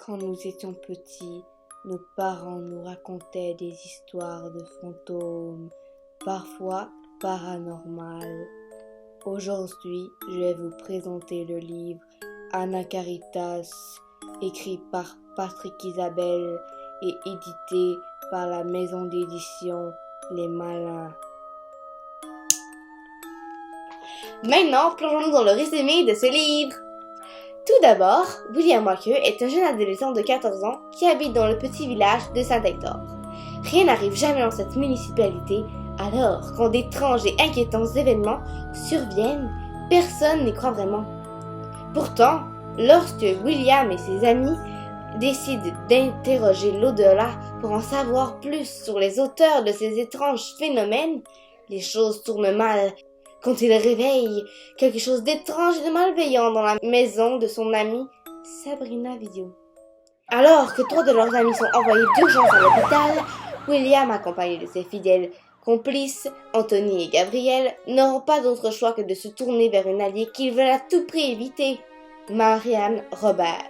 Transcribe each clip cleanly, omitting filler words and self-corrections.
Quand nous étions petits, nos parents nous racontaient des histoires de fantômes, parfois paranormales. Aujourd'hui, je vais vous présenter le livre Anna Caritas, écrit par Patrick Isabelle et édité par la maison d'édition Les Malins. Maintenant, plongeons-nous dans le résumé de ce livre. Tout d'abord, William Walker est un jeune adolescent de 14 ans qui habite dans le petit village de Saint-Hector. Rien n'arrive jamais dans cette municipalité, alors quand d'étranges et inquiétants événements surviennent, personne n'y croit vraiment. Pourtant, lorsque William et ses amis décident d'interroger l'au-delà pour en savoir plus sur les auteurs de ces étranges phénomènes, les choses tournent mal. Quand il réveille quelque chose d'étrange et de malveillant dans la maison de son amie Sabrina Video. Alors que 3 de leurs amis sont envoyés d'urgence à l'hôpital, William, accompagné de ses fidèles complices, Anthony et Gabriel, n'auront pas d'autre choix que de se tourner vers une alliée qu'ils veulent à tout prix éviter, Marianne Robert.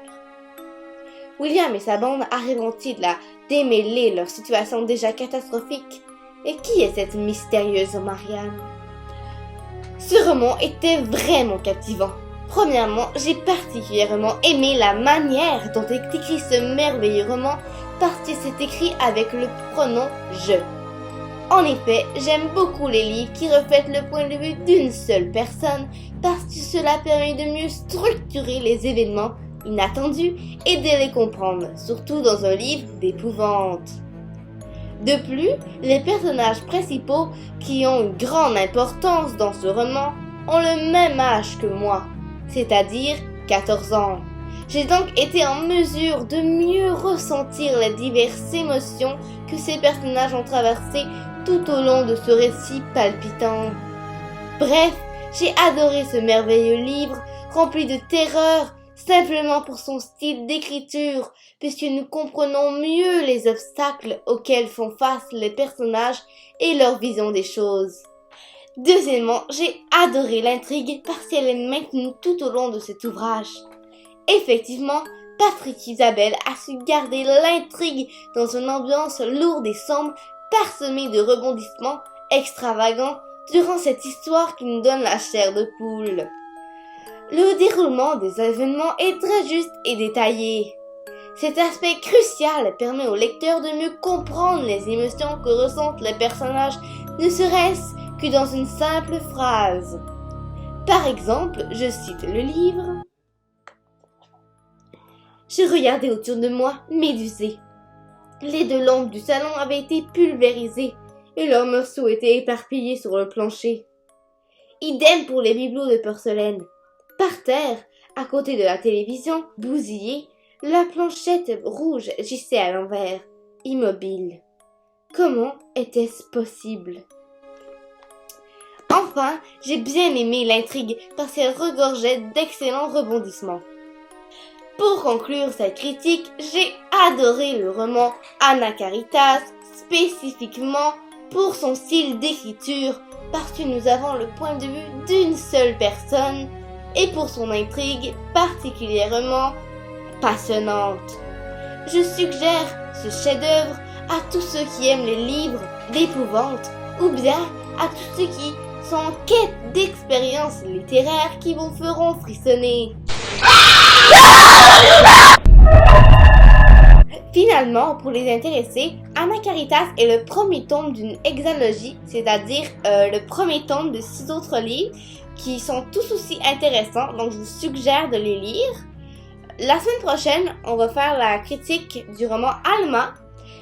William et sa bande arriveront-ils à démêler leur situation déjà catastrophique? Et qui est cette mystérieuse Marianne? Ce roman était vraiment captivant. Premièrement, j'ai particulièrement aimé la manière dont est écrit ce merveilleux roman parce que c'est écrit avec le pronom « je ». En effet, j'aime beaucoup les livres qui reflètent le point de vue d'une seule personne parce que cela permet de mieux structurer les événements inattendus et de les comprendre, surtout dans un livre d'épouvante. De plus, les personnages principaux, qui ont une grande importance dans ce roman, ont le même âge que moi, c'est-à-dire 14 ans. J'ai donc été en mesure de mieux ressentir les diverses émotions que ces personnages ont traversées tout au long de ce récit palpitant. Bref, j'ai adoré ce merveilleux livre, rempli de terreur, simplement pour son style d'écriture, puisque nous comprenons mieux les obstacles auxquels font face les personnages et leur vision des choses. Deuxièmement, j'ai adoré l'intrigue parce qu'elle est maintenue tout au long de cet ouvrage. Effectivement, Patrick Isabelle a su garder l'intrigue dans une ambiance lourde et sombre, parsemée de rebondissements extravagants durant cette histoire qui nous donne la chair de poule. Le déroulement des événements est très juste et détaillé. Cet aspect crucial permet au lecteur de mieux comprendre les émotions que ressentent les personnages, ne serait-ce que dans une simple phrase. Par exemple, je cite le livre. Je regardais autour de moi, médusée. Les 2 lampes du salon avaient été pulvérisées et leurs morceaux étaient éparpillés sur le plancher. Idem pour les bibelots de porcelaine. Par terre, à côté de la télévision, bousillée, la planchette rouge gissait à l'envers, immobile. Comment était-ce possible? Enfin, j'ai bien aimé l'intrigue parce qu'elle regorgeait d'excellents rebondissements. Pour conclure cette critique, j'ai adoré le roman Anna Caritas, spécifiquement pour son style d'écriture, parce que nous avons le point de vue d'une seule personne, et pour son intrigue particulièrement passionnante. Je suggère ce chef-d'œuvre à tous ceux qui aiment les livres d'épouvante ou bien à tous ceux qui sont en quête d'expériences littéraires qui vous feront frissonner. Finalement, pour les intéressés, Anna Caritas est le premier tome d'une hexalogie, c'est-à-dire le premier tome de 6 autres livres qui sont tous aussi intéressants, donc je vous suggère de les lire. La semaine prochaine, on va faire la critique du roman Alma.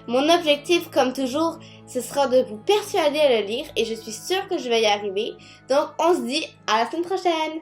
Mon objectif, comme toujours, ce sera de vous persuader à le lire et je suis sûre que je vais y arriver. Donc, on se dit à la semaine prochaine!